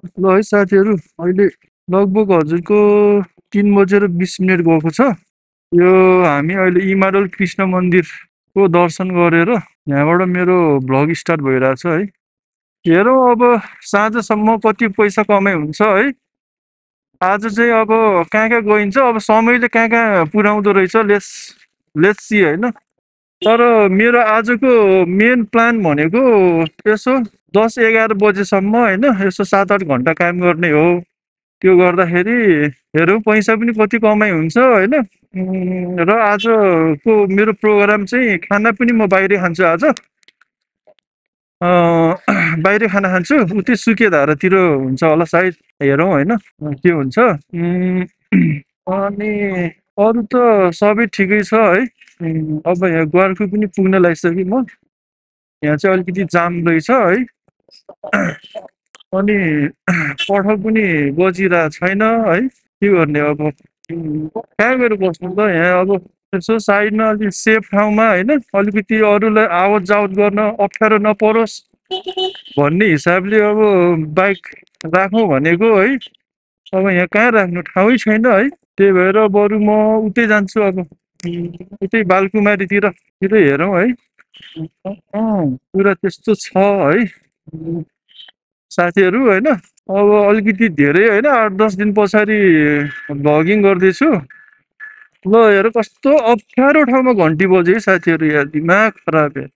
ल है साथीहरू, अहिले लगभग हजुरको 3:20 गएको छ। यो हामी अहिले इमाडोल कृष्ण मन्दिरको दर्शन गरेर यहाँबाट मेरो भ्लग स्टार्ट भइरहेछ है। हेरौँ अब साँझसम्म कति पैसा कमाइ हुन्छ है। आज चाहिँ अब कहाँ कहाँ गइन्छ, अब समयले कहाँ कहाँ पुर्याउँदो रहेछ, लेट्स लेट्स सी होइन। तर मेरो आजको मेन प्लान भनेको यसो 10-11 बजेसम्म होइन, यसो 7-8 घन्टा काम गर्ने हो। त्यो गर्दाखेरि हेरौँ पैसा पनि कति कमाइ हुन्छ होइन। र आजको मेरो प्रोग्राम चाहिँ खाना पनि म बाहिरै खान्छु आज। बाहिरै खाना खान्छु, उतै सुकेधारातिर हुन्छ होला सायद, हेरौँ होइन के हुन्छ। अनि अरू त सबै ठिकै छ है। अब यहाँ ग्वारखु पनि पुग्न लागिसकेँ म। यहाँ चाहिँ अलिकति जाम रहेछ है। अनि पठाउ पनि बजिरहेको छैन है। के गर्ने अब, कहाँ गएर बस्नु त यहाँ। अब यसो साइडमा अलिक सेफ ठाउँमा होइन, अलिकति अरूलाई आवत जावत गर्न अप्ठ्यारो नपरोस् भन्ने हिसाबले अब बाइक राखौँ भनेको है। अब यहाँ कहाँ राख्नु, ठाउँै छैन है। त्यही भएर बरु म उतै जान्छु अब, उतै बालकुमारीतिर हेरौँ है। कुरा त्यस्तो छ है साथीहरू होइन। अब अलिकति धेरै होइन, 8-10 दिन पछाडि भ्लगिङ गर्दैछु। ल हेर कस्तो अप्ठ्यारो ठाउँमा घन्टी बज्यो है साथीहरू, यार दिमाग खराब यार।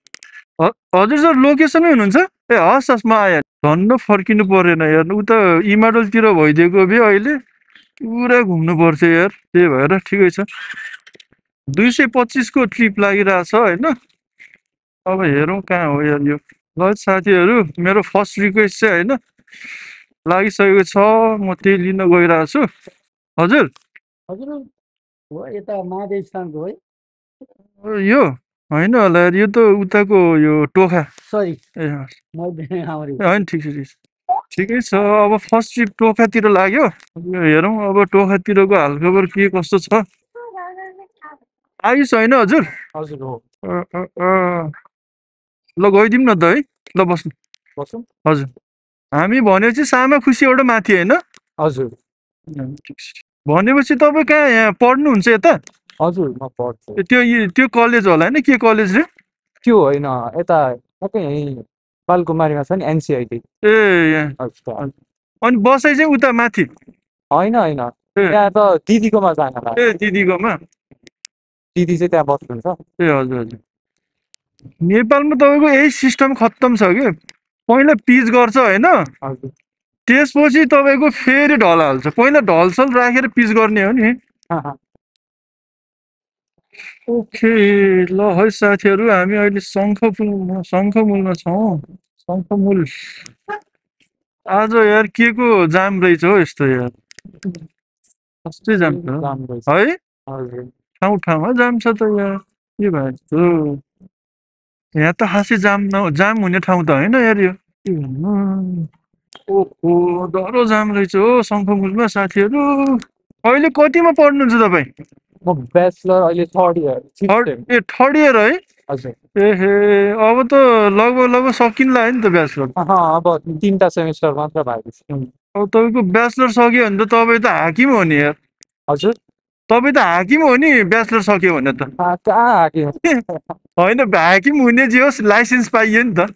हजुर सर लोकेसनमै हुनुहुन्छ? ए हस् हस्, म आएँ। धन्न फर्किनु परेन यार, उता इमाडोलतिर भइदिएको भए अहिले पुरा घुम्नु पर्थ्यो यार। त्यही भएर ठिकै छ, 225 को ट्रिप लागिरहेछ होइन। अब हेरौँ कहाँ हो यार यो। ल साथीहरू, मेरो फर्स्ट रिक्वेस्ट चाहिँ होइन लागिसकेको छ, म त्यही लिन गइरहेको छु। हजुर हजुर हो यता महादेव स्थानको है? यो होइन होला यार, यो त उताको यो टोखा। सरी ए होइन, ठिक छ ठिक छ, ठिकै छ। अब फर्स्ट ट्रिप टोखातिर लाग्यो। यो हेरौँ अब टोखातिरको हालखबर के कस्तो छ। आइस होइन हजुर? हजुर हो। ल गइदिउँ न त है। ल बस्नु। बसौँ। हजुर, हामी भनेपछि सामा खुसी एउटा माथि होइन? हजुर ठिक छ। भनेपछि तपाईँ कहाँ यहाँ पढ्नुहुन्छ यता? हजुर म पढ्छु। त्यो कलेज होला होइन, के कलेज रे? त्यो होइन, यता ठ्याक्कै यहीँ बालकुमारीमा छ नि एनसिआइटी। ए यहाँ। अनि बसाइ चाहिँ उता माथि? होइन होइन, ए त्यहाँ त दिदीकोमा जान लाग्यो। ए दिदीकोमा? दिदी चाहिँ त्यहाँ बस्नुहुन्छ। ए हजुर हजुर। नेपालमा तपाईँको यही सिस्टम खत्तम छ कि, पहिला पिच गर्छ होइन, हजुर त्यसपछि तपाईँको फेरि ढल हाल्छ। पहिला ढलसल राखेर पिच गर्ने हो नि। ओके ल है साथीहरू, हामी अहिले शङ्खमुलमा छौँ। शङ्खमुल आज यार के को जाम रहेछ हो यस्तो यार, कस्तै जाम छ है। ठाउँ ठाउँमा जाम छ त यार, के भएको यहाँ त खासै जाम हुने ठाउँ त होइन यार यो। के भन्नु, ओहो डह्रो जाम रहेछ हो शङ्खमुलमा साथीहरू। अहिले कतिमा पढ्नुहुन्छ तपाईँ? म ब्याचलर अहिले थर्ड इयर। थर्ड इयर है? हजुर। एहे, अब त लगभग सकिन लाग्यो नि त ब्याचलर। अब 3टा सेमिस्टर मात्र भएको छ। अब तपाईँको ब्याचलर सक्यो भने त तपाईँ त हाकिम हो नि यार। हजुर तपाईँ त हाकिम हो नि ब्याचलर सक्यो भने त। कहाँ हाक्यो? होइन, हाकिम हुने जे होस् लाइसेन्स पाइयो नि त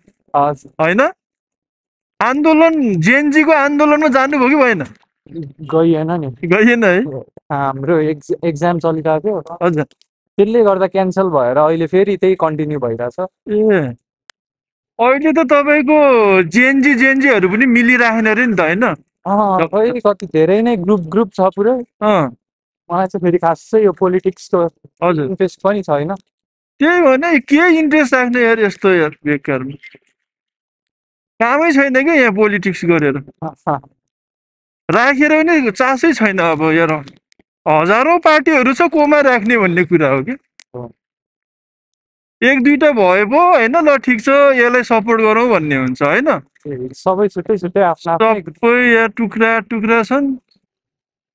होइन। आन्दोलन जेएनजीको आन्दोलनमा जानुभयो कि भएन? गइएन नि। गइएन है? हाम्रो एक्जाम चलिरहेको थियो, हजुर। त्यसले गर्दा क्यान्सल भएर अहिले फेरि त्यही कन्टिन्यू भइरहेछ। ए अहिले त तपाईँको जेएनजीहरू पनि मिलिराखेन अरे नि त होइन? खै कति धेरै नै ग्रुप छ पुरै। मलाई चाहिँ फेरि खासै यो पोलिटिक्सको हजुर इन्ट्रेस्ट पनि छैन। त्यही भने के इन्ट्रेस्ट राख्ने यार यस्तो यार, बेकारमा कामै छैन क्या यहाँ पोलिटिक्स गरेर राखेर पनि चासै छैन। अब यार हजारौँ पार्टीहरू छ, कोमा राख्ने भन्ने कुरा हो कि। एक दुईटा भए पो होइन, ल ठिक छ यसलाई सपोर्ट गरौँ भन्ने हुन्छ होइन। सबै छुट्टै छुट्टै आफ्नो सबै यहाँ टुक्रा टुक्रा छन्।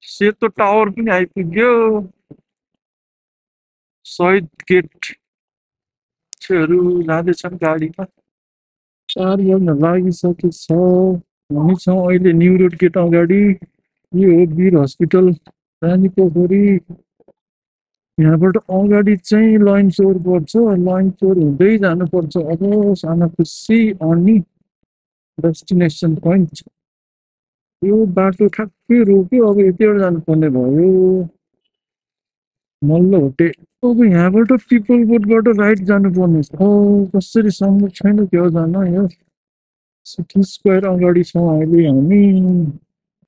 सेतो टावर पनि आइपुग्यो, शहीद गेटहरू जाँदैछन् गाडीमा। 4 बज्न लागिसकेको छ। हामी छौँ अहिले न्यु रोड गेट अगाडि। यो हो वीर हस्पिटल रानी पोखरी। यहाँबाट अगाडि चाहिँ लाइन चोर पर्छ, लाइन चोर हुँदै जानुपर्छ अब साना खुसी अनि डेस्टिनेसन पोइन्ट। यो बाटो ठ्याक्कै रोक्यो, अब यतिबाट जानुपर्ने भयो मल्लहोटे। अब यहाँबाट पिपल बोटबाट राइट जानुपर्ने छ। कसरी सम्भव छैन क्या जान। यो सिटी स्क्वायर अगाडि छौँ अहिले हामी।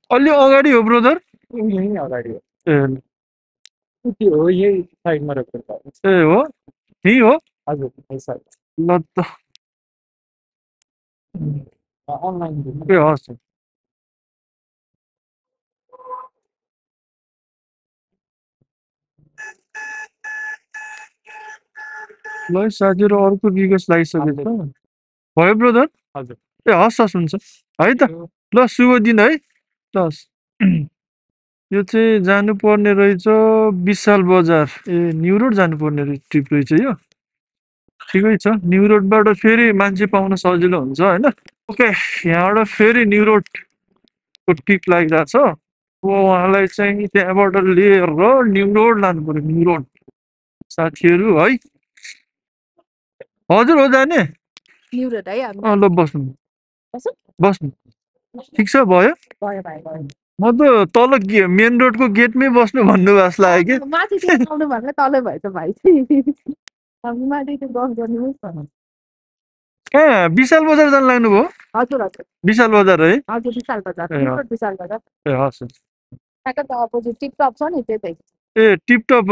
अलि अगाडि हो ब्रदर। यही अगाडि हो, ए त्यो हो, यही साइडमा रोक्नु पर्छ। ए हो, त्यही हो। हजुर, यही साइड। ल त, अनलाइन ए हस्। ल है साथीहरू, अर्को विगस लागिसकेछ भयो ब्रदर। हजुर। ए हस् हस्, हुन्छ है त। ल शुभ दिन है। ल हस्। यो चाहिँ जानुपर्ने रहेछ विशाल बजार। ए न्यु रोड जानुपर्ने ट्रिप रहेछ यो। ठिकै छ, न्यु रोडबाट फेरि मान्छे पाउन सजिलो हुन्छ होइन। ओके, यहाँबाट फेरि न्यु रोडको ट्रिप लागिरहेछ। उहाँलाई चाहिँ त्यहाँबाट लिएर न्यु रोड लानु पर्यो, न्यु रोड साथीहरू है। हजुर हो जाने। न्यु रोड है हामी। ल बस्नु बस्नु? बस्नु, ठिक छ भयो। भयो भाइ भयो। म त तल मेन रोडको गेटमै बस्नु भन्नु जस्तो लाग्यो कि। माथि चाहिँ आउनु भनेर तलै भएछ भाइ चाहिँ। हामी माथि चाहिँ गफ गर्नुहोस् न। कहाँ विशाल बजार जान लाग्नुभयो? हजुर हजुर विशाल बजार है। हजुर, विशाल बजार, ए न्यु रोड विशाल बजार। ए हस्। ठ्याक्कै त अपोजिट टिपटप छ नि त्यतै। ए टिपटप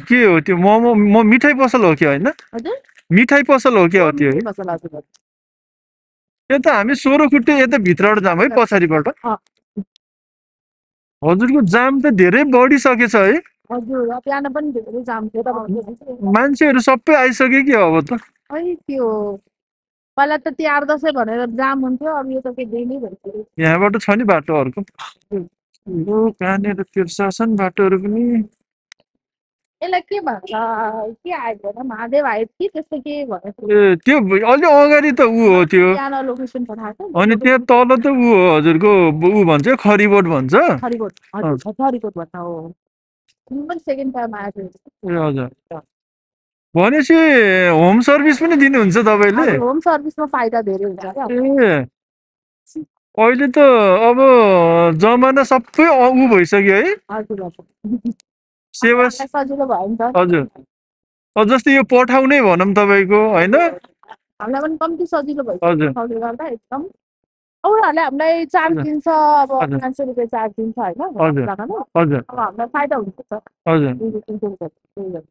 के हो त्यो? मोमो मिठाई पसल हो कि होइन? हजुर, मिठाई पसल हो क्या हो त्यो? पसल हजुर हजुर। यता हामी 16 खुट्टे यता भित्रबाट जाम है, पछाडिबाट। हजुरको जाम त धेरै बढिसकेछ है। हजुर, बिहान पनि धेरै जाम थियो त। मान्छेहरू सबै आइसक्यो कि अब त। खै त्यो पहिला त तिहार दसैँ भनेर जाम हुन्थ्यो, अब यो त के डेली भइसक्यो। यहाँबाट छ नि बाटो अर्को। यो कहाँनिर तीर्थशासन बाटोहरू पनि। यसलाई के भन्छ, के आयो भने महादेव आयो कि त्यस्तो के भनेको। ए त्यो अलि अगाडि त ऊ हो त्यो। बिहान लोकेसन पठाएको अनि त्यहाँ तल त ऊ हो हजुरको, ऊ भन्छ खरिबोट भन्छ। खरिकोट, हजुर खरिकोट भन्छ हो। म पनि सेकेन्ड टाइम आएको थिएँ। ए हजुर, भनेपछि होम सर्भिस पनि दिनुहुन्छ तपाईँले? होम सर्भिसमा फाइदा धेरै हुन्छ क्या। ए अहिले त अब जमाना सबै ऊ भइसक्यो है। हजुर हजुर, सेवा सजिलो भयो नि त। हजुर, जस्तै यो पठाउनै भनौँ तपाईँको होइन, हामीलाई पनि कम्ती सजिलो भइसक्यो त्यसले गर्दा एकदम। उनीहरूले हामीलाई चार्ज दिन्छ, अब 500 रुपियाँ चार्ज दिन्छ होइन लगानु। हजुर अब हामीलाई फाइदा हुन्छ त। हजुर। 200-300 रुपियाँ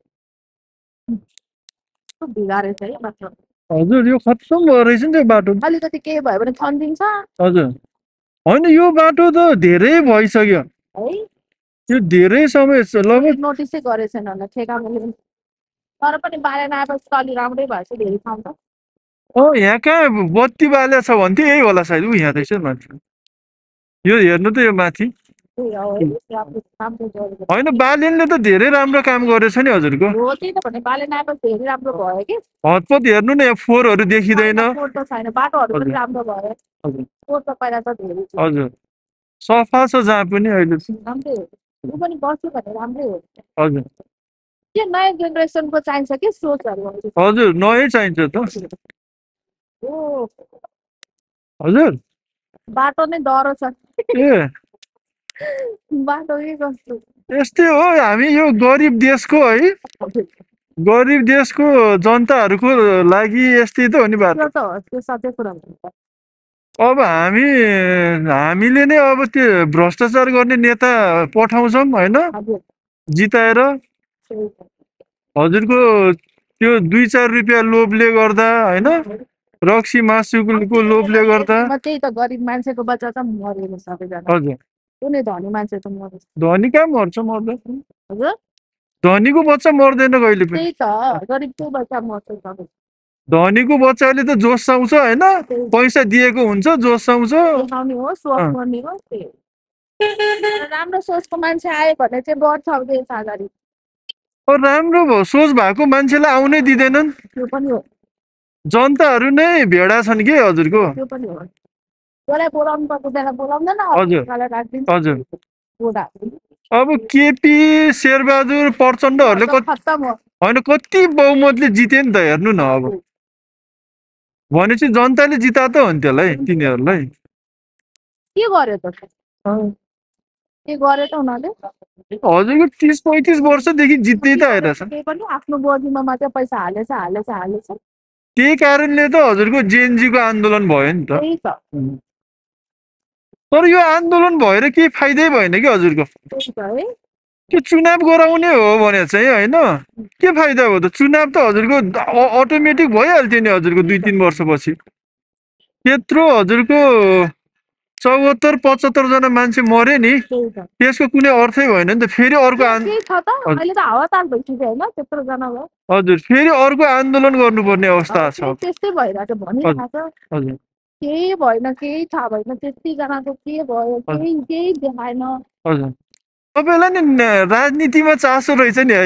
भिगा रहेछ है बाटो। हजुर यो खत्तम भयो रहेछ नि त्यो बाटो। अलिकति केही भयो भने छन्दिन्छ। हजुर, होइन यो बाटो त धेरै भइसक्यो है, यो धेरै समय लगभग नोटिसै गरेको छैन होला ठेकामा। तर पनि बालेन आएपछि अलि राम्रै भएछ धेरै ठाउँ त। यहाँ कहाँ बत्ती बाल्या छ भन्थ्यो, यही होला सायद। ऊ यहाँ रहेछ माथि, यो हेर्नु त यो माथि। होइन बालेनले त धेरै राम्रो काम गरेछ नि हजुरको। हो त्यही त भने, बालेन आएपछि धेरै राम्रो भयो कि। हतपत हेर्नु न, यहाँ फोहोरहरू देखिँदैन। फोहोर त छैन, बाटोहरू पनि राम्रो भयो। फोहोर त पहिला त धेरै थियो। हजुर, सफा छ जहाँ पनि अहिले। राम्रै हो, ऊ पनि बस्यो भने राम्रै हो। हजुर, के नयाँ जेनेरेसनको चाहिन्छ कि सोचहरू? हजुर नयाँ चाहिन्छ त। ओ हजुर, बाटो नै डह्रो छ। ए बाटो के कस्तो। यस्तै हो, हामी यो गरिब देशको है, गरिब देशको जनताहरूको लागि यस्तै त हो नि बाटो। त्यो त हो, त्यो सधैँ कुरा हुन्छ। अब हामीले नै अब त्यो भ्रष्टाचार गर्ने नेता पठाउँछौँ होइन, जिताएर। हजुरको त्यो 2-4 रुपियाँ लोभले गर्दा होइन, रक्सी मासुको लोभले गर्दा। त्यही त गरिब मान्छेको बच्चा त मरेको सबैजना। हजुर, कुनै धनी मान्छे त मरेको। धनी कहाँ मर्छ, मर्दैन। हजुर, धनीको बच्चा मर्दैन कहिले पनि। त्यही त, गरिबको बच्चा मर्छ सबै। धनीको बच्चाले त जोस आउँछ होइन, पैसा दिएको हुन्छ, जोस आउँछ। देखाउने हो, सोच गर्ने हो। राम्रो सोचको मान्छे आयो भने चाहिँ बढ्छ अब देश अगाडि। राम्रो सोच भएको मान्छेलाई आउनै दिँदैनन्। त्यो पनि हो, जनताहरू नै भेडा छन् के हजुरको। त्यो पनि हो। तँलाई बोलाउनु पर्छ त्यसलाई बोलाउँदैन हजुर तँलाई राखिदिन्छ हजुर बुढा अब केपी शेरबहादुर प्रचण्डहरूले खत्तम हो होइन कति बहुमतले जिते नि त हेर्नु न अब भनेपछि जनताले जिता त हो नि त्यसलाई तिनीहरूलाई के गर्यो त के गर्यो त उनीहरूले हजुरको 30-35 वर्षदेखि जित्दै त आइरहेछ केही पनि आफ्नो बोजीमा मात्रै पैसा हालेछ त्यही कारणले त हजुरको जेएनजीको आन्दोलन भयो नि त त्यही त तर यो आन्दोलन भएर केही फाइदै भएन कि हजुरको त्यही त है त्यो चुनाव गराउने हो भने चाहिँ होइन के फाइदा हो त चुनाव त हजुरको अटोमेटिक भइहाल्थ्यो नि हजुरको 2-3 वर्षपछि त्यत्रो हजुरको 74-75 जना मान्छे मरे नि त्यही त त्यसको कुनै अर्थै भएन नि त फेरि अर्को के छ त अहिले त हावाताल भइसक्यो होइन त्यत्रो जना भयो हजुर फेरि अर्को आन्दोलन गर्नुपर्ने अवस्था छ त्यस्तै भइरहेको छ भनिरहेको छ हजुर केही भएन केही थाहा भएन त्यतिजनाको के भयो केही देखाएन हजुर तपाईँलाई नि राजनीतिमा चासो रहेछ नि है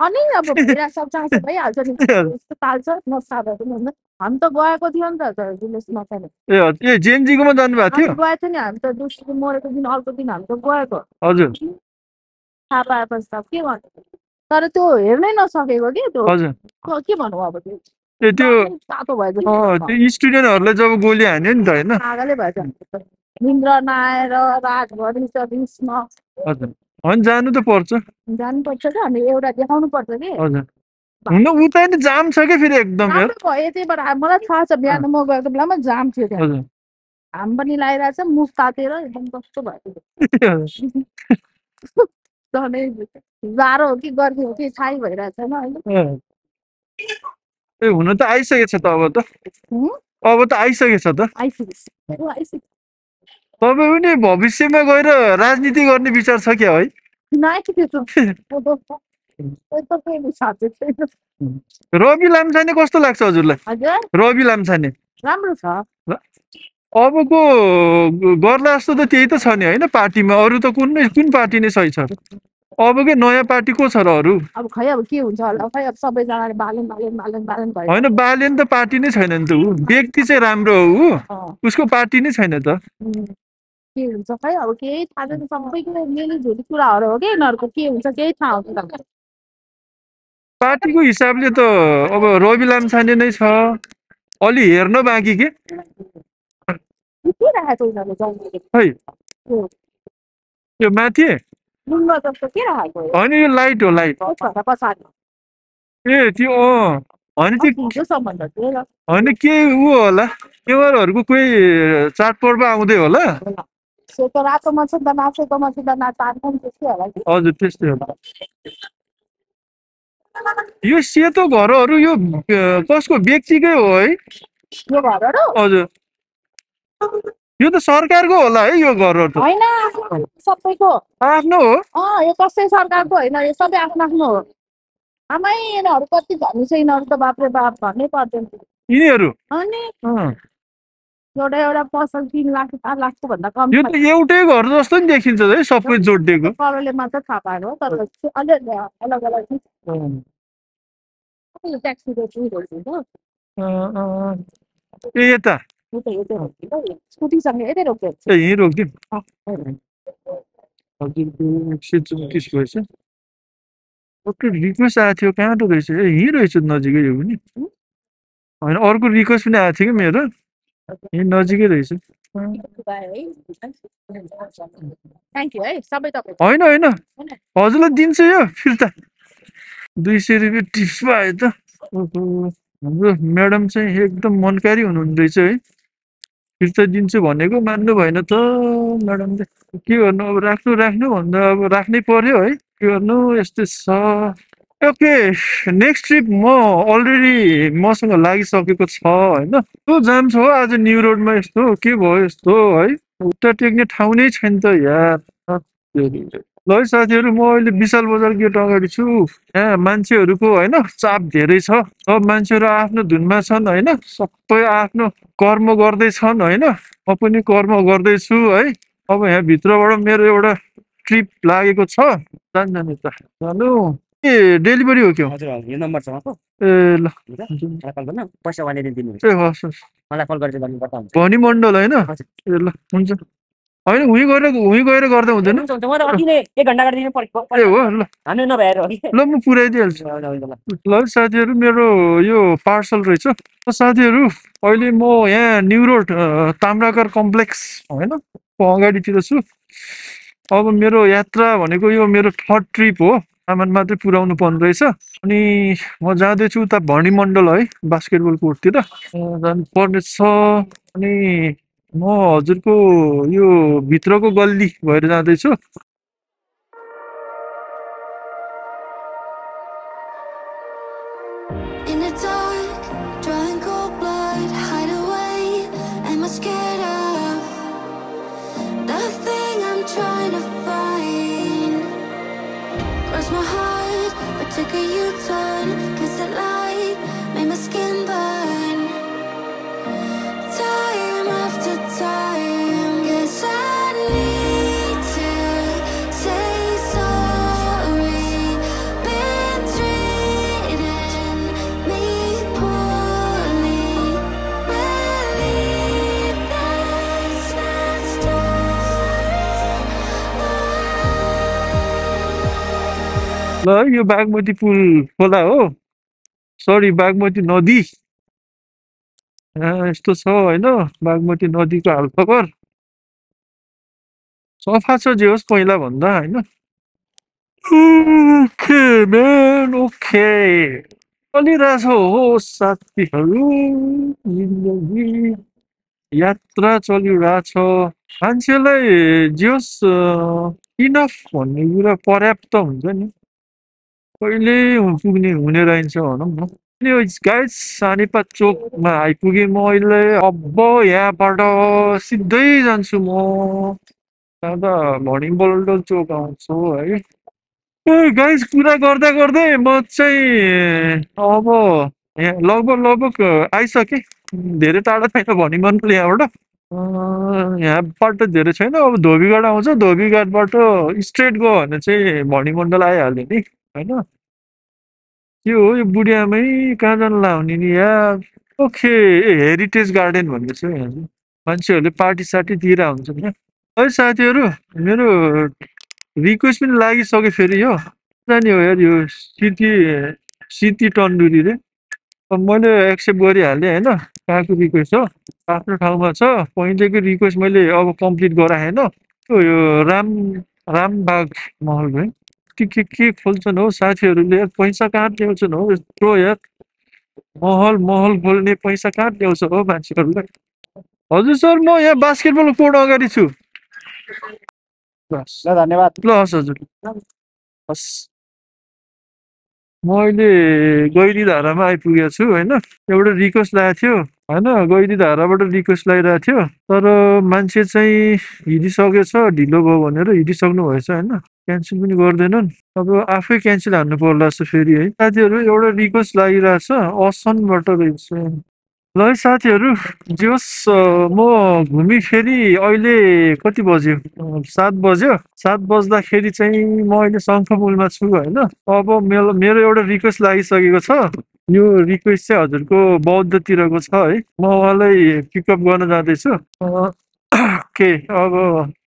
अनि अब सब चासो भइहाल्छ नि यस्तो ताल्छ नसादा पनि होइन हामी त गएको थियो नि त जुलुसमा पनि ए हजुर ए जेएनजीकोमा जानुभएको थियो गएको थियो नि हामी त दोस्रो मरेको दिन अर्को दिन हामी त गएको हजुर थाहा पाएपछि त के गर्नु तर त्यो हेर्नै नसकेको कि त्यो हजुर के भनौँ अब त्यो ए त्यो तातो भयो त्यो स्टुडेन्टहरूलाई जब गोली हान्यो नि त होइन पागलै भएछ निन्द्रा नआएर रातभरि रिसमा हजुर होइन जानु त पर्छ जानुपर्छ कि हामी एउटा देखाउनु पर्छ कि हजुर हुन उता नि जाम छ क्या फेरि एकदम यार राम्रो भयो त्यही भएर मलाई थाहा छ बिहान म गएको बेलामा जाम थियो त्यहाँ हजुर हाम पनि लगाइरहेछ मुख तातेर एकदम कस्तो भयो झनै जाडो हो कि गर्मी हो कि छाई भइरहेछ छैन होइन ए हुन त आइसकेछ त अब त आइसकेछ त आइसक्यो तपाईँ पनि भविष्यमा गएर राजनीति गर्ने विचार छ क्या है रवि लामछाने कस्तो लाग्छ हजुरलाई रवि लामछाने राम्रो छ अबको गर्ला जस्तो त त्यही त छ नि होइन पार्टीमा अरू त कुन पार्टी नै सही छ अबकै नयाँ पार्टी को छ र अरू अब खै अब के हुन्छ होला खै अब सबैजनाले बालेन भयो होइन बालेन त पार्टी नै छैन नि त ऊ व्यक्ति चाहिँ राम्रो हो उसको पार्टी नै छैन त के हुन्छ खै अब केही थाहा छैन सबैको मेलिझोली कुराहरू हो कि यिनीहरूको के हुन्छ केही थाहा हुँदैन पार्टीको हिसाबले त अब रवि लामछाने नै छ अलि हेर्न बाँकी के खै यो माथि होइन यो लाइट हो लाइट ए त्यो होइन त्यो होइन के ऊ होला नेवारहरूको कोही चाडपर्व आउँदै होला हजुर त्यस्तै होला यो सेतो घरहरू यो कसको व्यक्तिकै हो है हजुर यो त सरकारको होला है यो घरहरू होइन सबैको आफ्नो हो यो कसै सरकारको होइन यो सबै आफ्नो आफ्नो हो आमै यिनीहरू कति धनी छ यिनीहरू त बाप्रे बाप भन्नै पर्दैन यिनीहरू अनि एउटा पसल 3 लाख 4 लाखको भन्दा कम यो त एउटै घर जस्तो नि देखिन्छ है सबै जोडिएको करोडले मात्र थाहा पाएको तर अलग अलग ट्याक्सीको चुइहरू ए यता स्कुटीसँग यतै रोक्यो ए यहीँ रोकिदिउँ हजुरको 134 भएछ ओके रिक्वेस्ट आएको थियो कहाँ त रहेछ ए यहीँ रहेछ नजिकै यो पनि होइन अर्को रिक्वेस्ट पनि आएको थियो कि मेरो यहीँ नजिकै रहेछ होइन होइन हजुरलाई दिन्छु यो फिर्ता 200 रुपियाँ टिप्स पो आयो त हाम्रो म्याडम चाहिँ एकदम मनकारी हुनुहुँदो रहेछ है फिर्ता दिन्छु भनेको मान्नु भएन त म्याडमले के गर्नु अब राख्नु भन्दा अब राख्नै पर्यो है के गर्नु यस्तै छ ओके नेक्स्ट ट्रिप म अलरेडी मसँग लागिसकेको छ होइन कस्तो जाम छ हो आज न्यु रोडमा यस्तो के भयो यस्तो है उता टेक्ने ठाउँ नै छैन त यार ल है साथीहरू म अहिले विशाल बजार गेट अगाडि छु यहाँ मान्छेहरूको होइन चाप धेरै छ सब मान्छेहरू आफ्नो धुनमा छन् होइन सबै आफ्नो कर्म गर्दैछन् होइन म पनि कर्म गर्दैछु है अब यहाँ भित्रबाट मेरो एउटा ट्रिप लागेको छ जानु त जानु ए डेलिभरी हो क्या हजुर यो नम्बर छ उहाँको ए ल मलाई कल गर्नु पैसा उहाँले दिनुहुन्छ ए हस् हस् मलाई कल गरेर गर्नुपर्छ हुन्छ भनी मण्डल होइन हजुर। ए ल हुन्छ होइन उहीँ गएर गर्दा हुँदैन हुन्छ हुन्छ उहाँ त अति नै 1 घण्टा गरिदिनु पर्छ ए हो ल हामी नभएर हो कि ल म पुऱ्याइदिइहाल्छु ल ल साथीहरू मेरो यो पार्सल रहेछ साथीहरू अहिले म यहाँ न्यु रोड ताम्राकार कम्प्लेक्स होइन को अगाडितिर छु अब मेरो यात्रा भनेको यो मेरो थर्ड ट्रिप हो सामान मात्रै पुऱ्याउनु पर्ने रहेछ अनि म जाँदैछु उता भणिमण्डल है बास्केटबल कोर्टतिर जानु पर्ने छ अनि म हजुरको यो भित्रको गल्ली भएर जाँदैछु In the dark, drawing cold blood, hide away. Am I scared of nothing I'm trying to find? Cross my heart, but took a U-turn. Cause the light made my skin burn. Time after time, guess I need to say sorry. Been treating me poorly. Believe that's not story. ल यो बागमती पुल खोला हो sorry Bagmati नदी यस्तो छ होइन बागमती नदीको हालखबर सफा छ जे होस् पहिला भन्दा होइन ओके म्यान ओके चलिरहेछ हो साथीहरू जिन्दगी यात्रा चलिरहेछ मान्छेलाई जे होस् इनफ भन्ने कुरा पर्याप्त हुन्छ नि कहिले पुग्ने हुने रहन्छ भनौँ न गाइस सानेपा चोकमा आइपुगेँ म अहिले अब यहाँबाट सिधै जान्छु म जाँदा भणिमण्डल चोक आउँछु है गाइस कुरा गर्दा गर्दै म चाहिँ अब यहाँ लगभग आइसकेँ धेरै टाढा छैन भणिमण्डल यहाँबाट यहाँबाट धेरै छैन अब धोबीघाट आउँछ धोबीघाटबाट स्ट्रेट गयो भने चाहिँ भणिमण्डल आइहाल्यो नि होइन के हो यो बुढी आमै कहाँ जानु लाउने नि यार ओके हेरिटेज गार्डन भन्ने छ यहाँ चाहिँ मान्छेहरूले पार्टी सार्टी दिएर हुन्छ यहाँ है साथीहरू मेरो रिक्वेस्ट पनि लागिसक्यो फेरि यो जाने हो यार यो सिटी टन्डुरी रे अब मैले एक्सेप्ट गरिहालेँ होइन कहाँको रिक्वेस्ट हो आफ्नो ठाउँमा छ पहिलेको रिक्वेस्ट मैले अब कम्प्लिट गराएन यो रामबाग महल है के खोल्छन् हो साथीहरूले यार पैसा कहाँ ल्याउँछन् हो यत्रो यार महल खोल्ने पैसा कहाँ ल्याउँछ हो मान्छेहरूलाई हजुर सर म यहाँ बास्केटबल कोर्ट अगाडि छु ल धन्यवाद ल हस् हजुर हस् म अहिले गैरी धारामा आइपुगेको छु होइन एउटा रिक्वेस्ट लागेको थियो होइन गैरी धाराबाट रिक्वेस्ट लगाइरहेको थियो तर मान्छे चाहिँ हिँडिसकेछ ढिलो भयो भनेर हिँडिसक्नु भएछ होइन क्यान्सल पनि गर्दैनन् अब आफै क्यान्सल हान्नु पर्ला जस्तो फेरि है साथीहरू एउटा रिक्वेस्ट लागिरहेछ असनबाट रहेछ ल है साथीहरू जे होस् म घुमी फेरि अहिले कति बज्यो 7 बज्यो 7 बज्दाखेरि चाहिँ म अहिले शङ्खपुलमा छु होइन अब मेरो एउटा रिक्वेस्ट लागिसकेको छ यो रिक्वेस्ट चाहिँ हजुरको बौद्धतिरको छ है म उहाँलाई पिकअप गर्न जाँदैछु के अब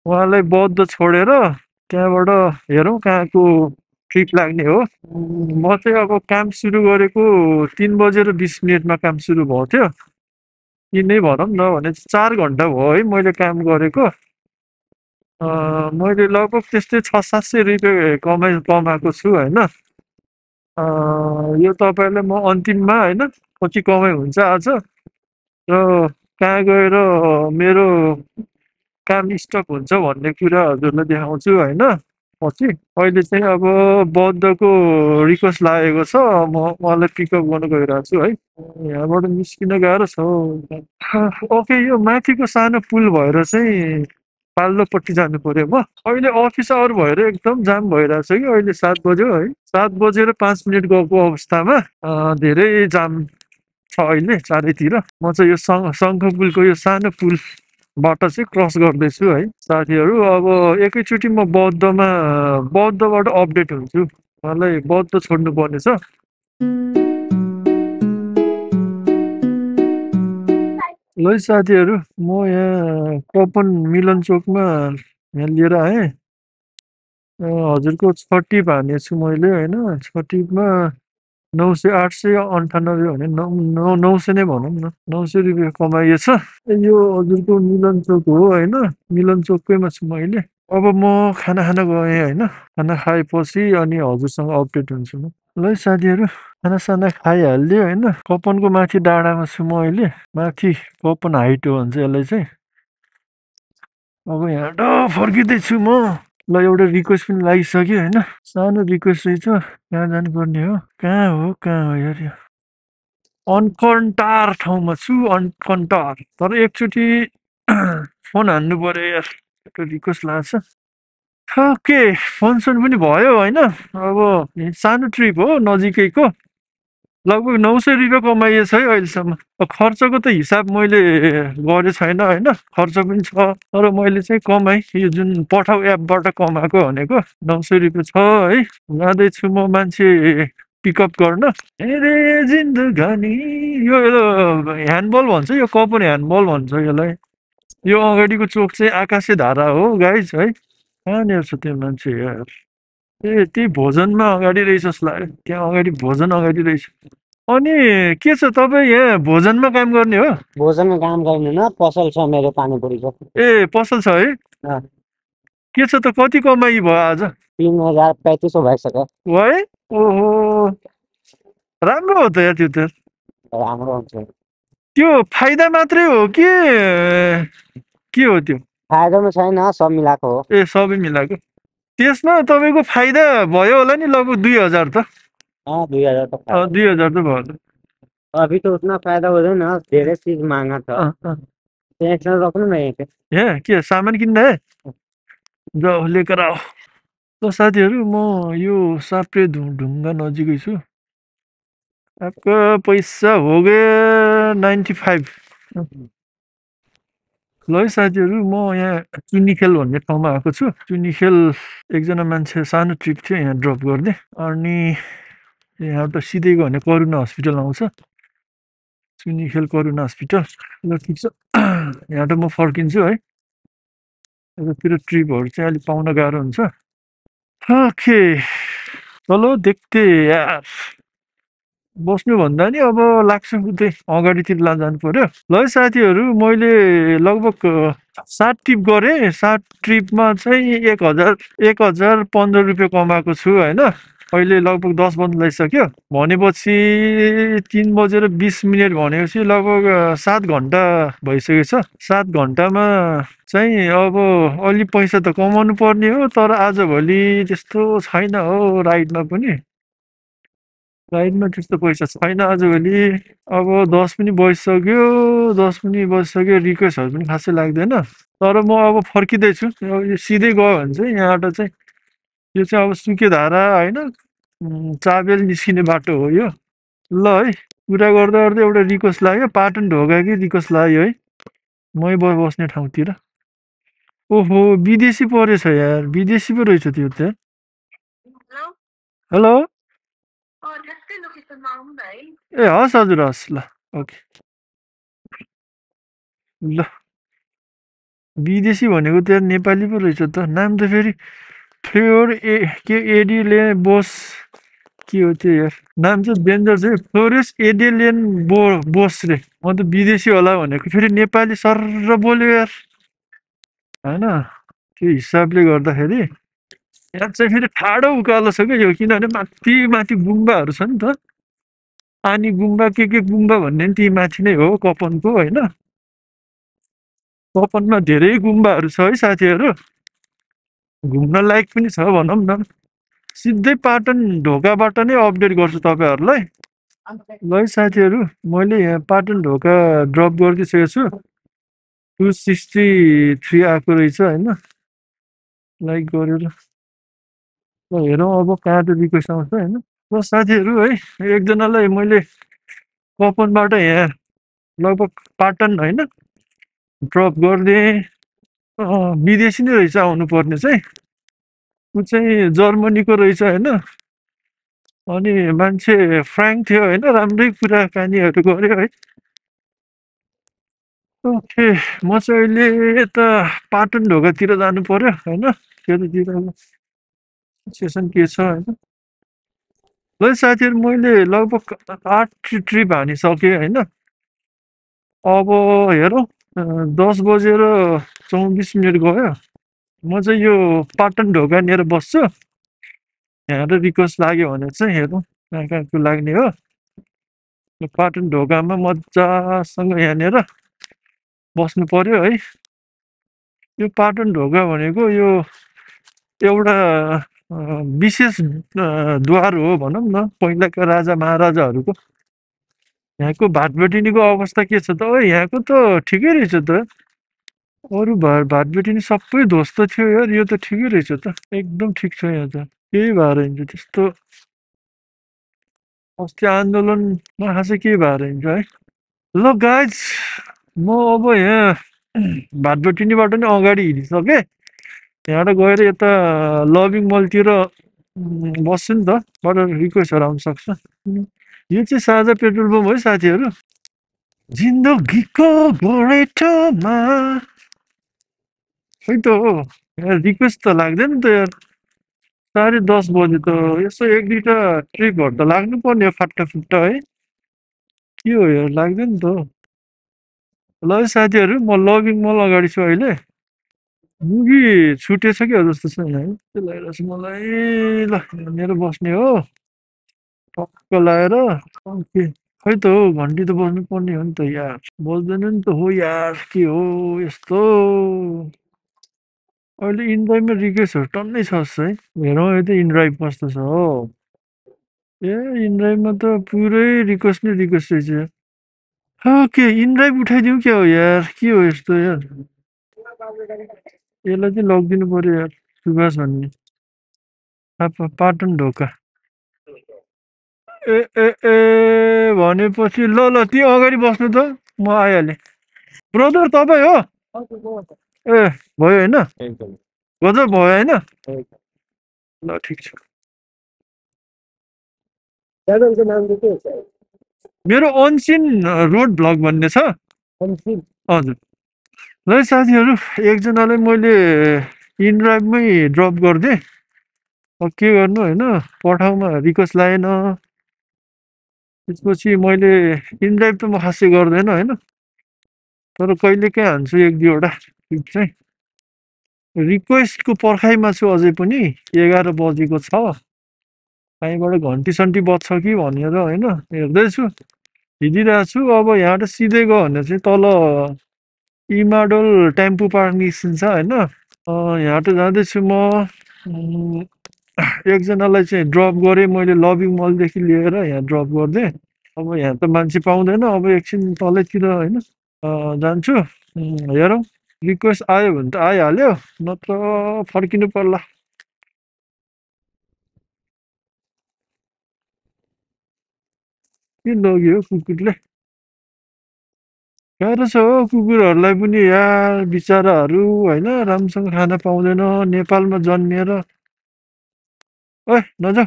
उहाँलाई बौद्ध छोडेर त्यहाँबाट हेरौँ कहाँको ट्रिप लाग्ने हो म चाहिँ अब काम सुरु गरेको 3:20 काम सुरु भएको थियो यिनै भनौँ न भने 4 घन्टा भयो है मैले काम गरेको मैले लगभग त्यस्तै 600-700 रुपियाँ कमाएको छु होइन यो तपाईँलाई म अन्तिममा होइन कति कमाइ हुन्छ आज र कहाँ गएर मेरो काम स्टप हुन्छ भन्ने कुरा हजुरलाई देखाउँछु होइन पछि अहिले चाहिँ अब बौद्धको रिक्वेस्ट लागेको छ म उहाँलाई पिकअप गर्न गइरहेको छु है यहाँबाट निस्किन गाह्रो छ ओके यो माथिको सानो पुल भएर चाहिँ पाल्लोपट्टि जानु पर्यो म अहिले अफिस आवर भएर एकदम जाम भइरहेको छ कि अहिले 7 बज्यो है 7:05 गएको अवस्थामा धेरै जाम छ अहिले चारैतिर म चाहिँ यो शङ्खपुलको यो सानो पुलबाट चाहिँ क्रस गर्दैछु है साथीहरू अब एकैचोटि म बौद्धबाट अपडेट हुन्छु मलाई बौद्ध छोड्नु पर्नेछ। ल है साथीहरू, म यहाँ कपन मिलन चोकमा यहाँ लिएर आएँ। हजुरको 6 टिप हानेको छु मैले होइन। 6 टिपमा 900 898 भने 900 नै भनौँ न, 900 रुपियाँ कमाइएछ। यो हजुरको मिलन चोक हो होइन, मिलन चोककैमा छु मैले। अब म खाना खान गएँ होइन, खाना खाएपछि अनि हजुरसँग अपडेट हुन्छु म। ल है साथीहरू, खानासाना खाइहालिदियो होइन। कपनको माथि डाँडामा छु म अहिले, माथि कपन हाइट हो भन्छ यसलाई चाहिँ। अब यहाँ फर्किँदैछु म। ल एउटा रिक्वेस्ट पनि लागिसक्यो होइन, सानो रिक्वेस्ट रहेछ। कहाँ जानुपर्ने हो, कहाँ हो यार यो? अनकन्टार ठाउँमा छु, अनकन्टार। तर एकचोटि फोन हान्नु पर्यो यार, एउटा रिक्वेस्ट लाग्छ। ओके, फोनसोन पनि भयो होइन। अब सानो ट्रिप हो नजिकैको, लगभग 900 रुपियाँ कमाइएछ है अहिलेसम्म। खर्चको त हिसाब मैले गरेको छैन होइन, खर्च पनि छ। तर मैले चाहिँ कमाएँ, यो जुन पठाउ एपबाट कमाएको भनेको 900 रुपियाँ छ है। जाँदैछु म मान्छे पिकअप गर्न। अरे जिन्दगानी, यो ह्यान्डबल भन्छ, यो कपन ह्यान्डबल भन्छ यसलाई। यो अगाडिको चोक चाहिँ आकाशे धारा हो गाइज है। कहाँनिर छ त्यो मान्छे यार? ए त्यही भोजनमा अगाडि रहेछ जस्तो लाग्यो, त्यहाँ अगाडि भोजन अगाडि रहेछ। अनि के छ, तपाईँ यहाँ भोजनमा काम गर्ने हो? भोजनमा काम गर्ने न, पसल छ मेरो पानीपुरीको। ए पसल छ है? अँ। के छ त, कति कमाइ भयो आज? 3035 भइसक्यो। है ओहो, राम्रो हो त यार त्यो त। राम्रो हुन्छ। त्यो फाइदा मात्रै हो कि के हो त्यो? फाइदामा छैन, सब मिलाएको हो। ए सबै मिलाएको। त्यसमा तपाईँको फाइदा भयो होला नि लगभग 2000 त? 2000 त फाइदा। 2000 त भयो। अभी तो उतना फायदा हुँदैन, धेरै चीज महँगा छ। त्यहाँ एकछिन रोक्नु न यहाँ। यहाँ के सामान किन्न है? जाऊ लिएर आओ। ल साथीहरू, म यो साप्रे ढुङ्गा नजिकै छु। आपका पैसा हो गया 95। ल है साथीहरू, म यहाँ चुनिखेल भन्ने ठाउँमा आएको छु। चुनिखेल एकजना मान्छे सानो ट्रिप थियो, यहाँ ड्रप गर्ने। अनि यहाँबाट सिधै गयो भने करुणा हस्पिटल आउँछ, चुनिखेल करुणा हस्पिटल। ल ठिक छ, यहाँबाट म फर्किन्छु है। यतातिर ट्रिपहरू चाहिँ अलिक पाउन गाह्रो हुन्छ। ओके, चलो देख्थे यार। बस्नुभन्दा नि अब लाग्छु उतै अगाडितिर जानु पर्यो। ल है साथीहरू, मैले लगभग 7 ट्रिप गरेँ। 7 ट्रिपमा चाहिँ 1015 रुपियाँ कमाएको छु होइन। अहिले लगभग 10 बज्न भनेपछि 3:20 भनेपछि लगभग 7 घन्टा भइसकेको छ। 7 घन्टामा चाहिँ अब अलि पैसा त कमाउनु पर्ने हो, तर आजभोलि त्यस्तो छैन हो। राइडमा त्यस्तो पैसा छैन आजभोलि। अब 10 पनि बजिसक्यो, 10 पनि बजिसक्यो, रिक्वेस्टहरू पनि खासै लाग्दैन। तर म अब फर्किँदैछु। अब यो सिधै गयो भने चाहिँ यहाँबाट चाहिँ यो चाहिँ अब सुकेधारा होइन, चाबेल निस्किने बाटो हो यो। ल है, कुरा गर्दा गर्दै एउटा रिक्वेस्ट लाग्यो, पाटन ढोकाकै रिक्वेस्ट लाग्यो है, मै बस्ने ठाउँतिर। ओहो, विदेशी परेछ यार, विदेशी पो रहेछ त्यो त। हेलो, ए हस् हजुर, हस् ल, ओके। ल विदेशी भनेको त नेपाली पो रहेछ त। नाम त फेरि फ्लोर एडिले बोस, के हो त्यो यार? नाम चाहिँ डेन्जर छ, फ्लोरेस एडिलियन बोस रे। म त विदेशी होला भनेको, फेरि नेपाली सर बोल्यो यार होइन। त्यो हिसाबले गर्दाखेरि यहाँ चाहिँ फेरि ठाडो उकालो छ क्या यो, किनभने माथि माथि गुम्बाहरू छ नि त। आनी गुम्बा के गुम्बा भन्ने नि ती माथि नै हो कपनको होइन। कपनमा धेरै गुम्बाहरू छ है साथीहरू, घुम्न लायक पनि छ भनौँ न। सिधै पाटन ढोकाबाट नै अपडेट गर्छु तपाईँहरूलाई। ल है साथीहरू, मैले यहाँ पाटन ढोका ड्रप गरिदिइसकेको छु। 263 आएको रहेछ होइन, लाइक गरेर। ल हेरौँ अब कहाँ त रिक्वेस्ट आउँछ होइन। ल साथीहरू है, एकजनालाई मैले कपनबाट यहाँ लगभग पाटन होइन ड्रप गरिदिएँ। विदेशी नै रहेछ आउनुपर्ने चाहिँ, ऊ चाहिँ जर्मनीको रहेछ होइन। अनि मान्छे फ्र्याङ्क थियो होइन, राम्रै कुराकानीहरू गर्यो है। ओके, म चाहिँ अहिले यता पाटन ढोकातिर जानु पर्यो होइन, त्यतातिर सिचुएसन के छ होइन। ल साथीहरू, मैले लगभग 8 ट्रिप हानिसकेँ होइन। अब हेरौँ, 10 बजेर 24 मिनट गयो। म चाहिँ यो पाटन ढोकानिर बस्छु। यहाँबाट रिक्वेस्ट लाग्यो भने चाहिँ हेरौँ कहाँ कहाँको लाग्ने हो। यो पाटन ढोकामा मजासँग यहाँनिर बस्नु पर्यो है। यो पाटन ढोका भनेको यो एउटा विशेष द्वार हो भनौँ न, पहिलाका राजा महाराजाहरूको। यहाँको भाटबेटिनीको अवस्था के छ त? यहाँको त ठिकै रहेछ त। अरू भाटबेटिनी सबै ध्वस्त थियो यार, यो त ठिकै रहेछ त, एकदम ठिक छ यहाँ त। केही भएर हिँड्छ त्यस्तो, अस्ति आन्दोलनमा खासै केही भएर हिँड्छ है। ल गाइज, म अब यहाँ भाटबेटिनीबाट नि अगाडि हिँडिसकेँ। यहाँबाट गएर यता लभिङ मलतिर बस्छु नि त, बाट रिक्वेस्टहरू आउनु सक्छ। यो चाहिँ साझा पेट्रोल पम्प है साथीहरू। जिन्दगीको गोरेटोमा खै त हो यार, रिक्वेस्ट त लाग्दैन त यार। 10:30 बजे त यसो 1-2टा ट्रिपहरू त लाग्नुपर्ने हो फाट्टाफुट्टा है। के हो यार, लाग्दैन त हो। ल है साथीहरू, म लभिङ मल अगाडि छु अहिले। मुभी छुटेछ क्या जस्तो छ यहाँ है, त्यो लगाइरहेको छु मलाई। ल यहाँनिर बस्ने हो टक्क लाएर। ओके, खै त हो, घन्टी त बज्नु पर्ने हो नि त यार, बज्दैन नि त हो यार, के हो यस्तो। अहिले इनड्राइभमा रिक्वेस्टहरू टन्नै छ जस्तो है। हेरौँ है त इनड्राइभ कस्तो छ हो। ए इनड्राइभमा त पुरै रिक्वेस्ट नै रिक्वेस्ट रहेछ। ओके, इनड्राइभ उठाइदिउँ क्या हो यार, के हो यस्तो यार। यसलाई चाहिँ लगिदिनु पर्यो यार, सुभाष भन्ने पाटन ढोका। ए ए ए भनेपछि ल ल त्यहाँ अगाडि बस्नु त, म आइहालेँ। ब्रदर तपाईँ हो? ए भयो होइन, गजब भयो होइन। ल ठिक छ। मेरो अनसिन रोड भ्लग भन्ने छ। हजुर। ल साथीहरू, एकजनालाई मैले इनड्राइभमै ड्रप गरिदिएँ। अब के गर्नु होइन, पठाउमा रिक्वेस्ट लागेन। त्यसपछि मैले इनड्राइभ त म खासै गर्दैन होइन, तर कहिलेकाहीँ हान्छु 1-2वटा ट्रिप चाहिँ। रिक्वेस्टको पर्खाइमा छु अझै पनि, 11 बजेको छ। कहीँबाट घन्टी सन्टी बज्छ कि भनेर होइन हेर्दैछु, हिँडिरहेको छु। अब यहाँबाट सिधै गयो भने चाहिँ तल इमाडोल टेम्पो पार्क निस्किन्छ होइन। यहाँबाट जाँदैछु म। एकजनालाई चाहिँ ड्रप गरेँ मैले, लभिङ मलदेखि लिएर यहाँ ड्रप गरिदिएँ। अब यहाँ त मान्छे पाउँदैन, अब एकछिन तलैतिर होइन जान्छु। हेरौँ, रिक्वेस्ट आयो भने त आइहाल्यो, नत्र फर्किनु पर्ला। के लग्यो कुकुरले? गाह्रो छ हो कुकुरहरूलाई पनि यार, बिचराहरू होइन, राम्रोसँग खाना पाउँदैन नेपालमा जन्मिएर। ओए नजाऊ,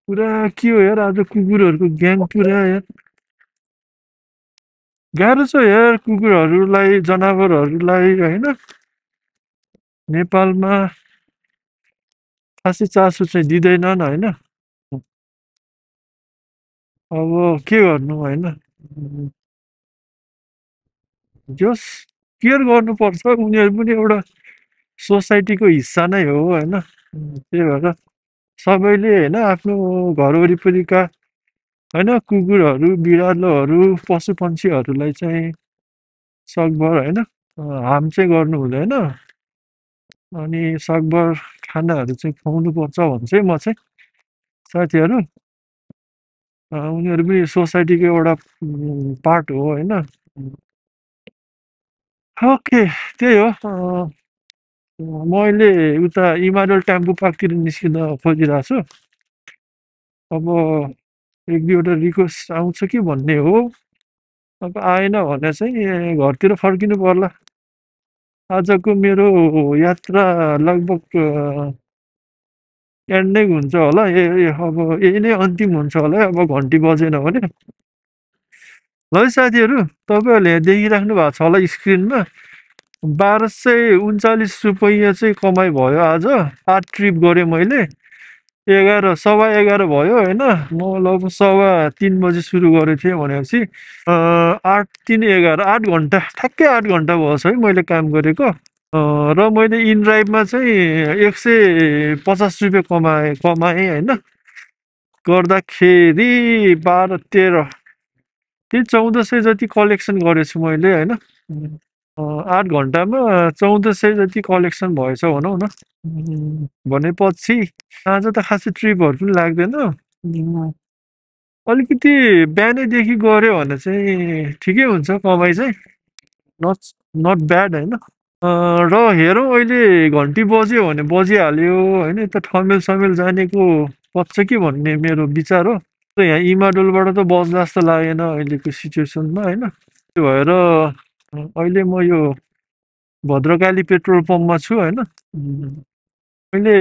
पुरा के हो यार, आज कुकुरहरूको ग्याङ पुरा यार। गाह्रो छ यार कुकुरहरूलाई, जनावरहरूलाई होइन। नेपालमा खासै चासो चाहिँ दिँदैनन् होइन। अब के गर्नु होइन, जस केयर गर्नुपर्छ, उनीहरू पनि एउटा सोसाइटीको हिस्सा नै हो होइन। त्यही भएर सबैले होइन आफ्नो घर वरिपरिका होइन कुकुरहरू, बिरालोहरू, पशु पक्षीहरूलाई चाहिँ सकभर होइन हार्म चाहिँ गर्नु हुँदैन। अनि सकभर खानाहरू चाहिँ खुवाउनुपर्छ भन्छु है म चाहिँ साथीहरू। उनीहरू पनि सोसाइटीको एउटा पार्ट हो होइन। ओके, त्यही हो। म अहिले उता इमाडोल टेम्पो पार्कतिर निस्किन खोजिरहेको छु। अब 1-2वटा रिक्वेस्ट आउँछ कि भन्ने हो। अब आएन भने चाहिँ घरतिर फर्किनु पर्ला। आजको मेरो यात्रा लगभग एन्ड नै हुन्छ होला अब यही नै अन्तिम हुन्छ होला अब घन्टी बजेन भने। ल है साथीहरू, तपाईँहरूले यहाँ देखिराख्नु भएको छ होला स्क्रिनमा 1239 रुपैयाँ चाहिँ कमाइ भयो आज। 8 ट्रिप गरेँ मैले। 11 भयो होइन। म लगभग 3:15 बजे सुरु गरेको थिएँ भनेपछि 8 3 11 8 घन्टा, ठ्याक्कै 8 घन्टा भएछ है मैले काम गरेको। र मैले इन ड्राइभमा चाहिँ 150 रुपियाँ कमाएँ होइन। गर्दाखेरि 12 13 त्यही 1400 जति कलेक्सन गरेछु मैले होइन। 8 घन्टामा 1400 जति कलेक्सन भएछ भनौँ न। भनेपछि आज त खासै ट्रिपहरू पनि लाग्दैन। अलिकति बिहानैदेखि गऱ्यो भने चाहिँ ठिकै हुन्छ कमाइ चाहिँ। नट नट ब्याड होइन। र हेरौँ अहिले घन्टी बज्यो भने बजिहाल्यो होइन। यता ठमेल समेल जानेको पच्छ कि भन्ने मेरो विचार हो। यहाँ इमाडोलबाट त बज्ला जस्तो लागेन अहिलेको सिचुएसनमा होइन। त्यो भएर अहिले म यो भद्रकाली पेट्रोल पम्पमा छु होइन। मैले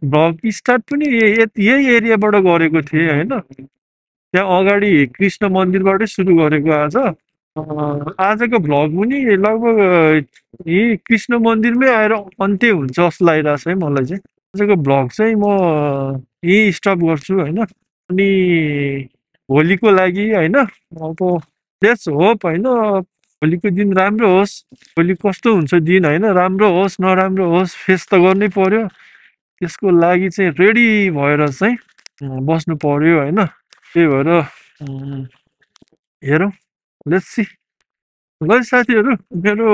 भ्लग स्टार्ट पनि यही एरियाबाट गरेको थिएँ होइन। त्यहाँ अगाडि कृष्ण मन्दिरबाटै सुरु गरेको आज। आजको भ्लग पनि लगभग यही कृष्ण मन्दिरमै आएर अन्त्य हुन्छ जस्तो लागिरहेको छ है मलाई चाहिँ। आजको भ्लग चाहिँ म यही स्टप गर्छु होइन। अनि भोलिको लागि होइन अब लेट्स होप होइन भोलिको दिन राम्रो होस्। भोलि कस्तो हुन्छ दिन होइन, राम्रो होस् नराम्रो होस् फेस त गर्नै पर्यो। त्यसको लागि चाहिँ रेडी भएर चाहिँ बस्नु पर्यो होइन। त्यही भएर हेरौँ, लेट्स सी। ल साथीहरू, मेरो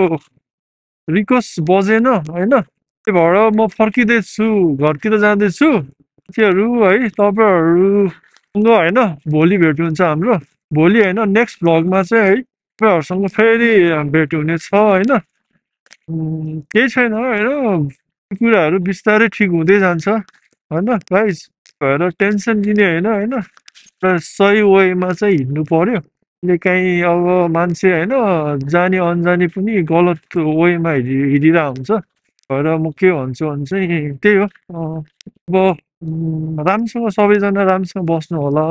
रिक्वेस्ट बजेन होइन। त्यही भएर म फर्किँदैछु, घरतिर जाँदैछु। साथीहरू है, तपाईँहरूसँग होइन भोलि भेट हुन्छ हाम्रो। भोलि होइन नेक्स्ट भ्लगमा चाहिँ है तपाईँहरूसँग फेरि भेट हुनेछ होइन। केही छैन होइन, कुराहरू बिस्तारै ठिक हुँदै जान्छ होइन गाइज। भएर टेन्सन लिने होइन होइन। सही वेमा चाहिँ हिँड्नु पर्यो। कहीँ अब मान्छे होइन जाने अन्जाने पनि गलत वेमा हिँडिरहेको हुन्छ। भएर म के भन्छु भने चाहिँ त्यही हो। अब राम्रोसँग सबैजना राम्रोसँग बस्नु होला।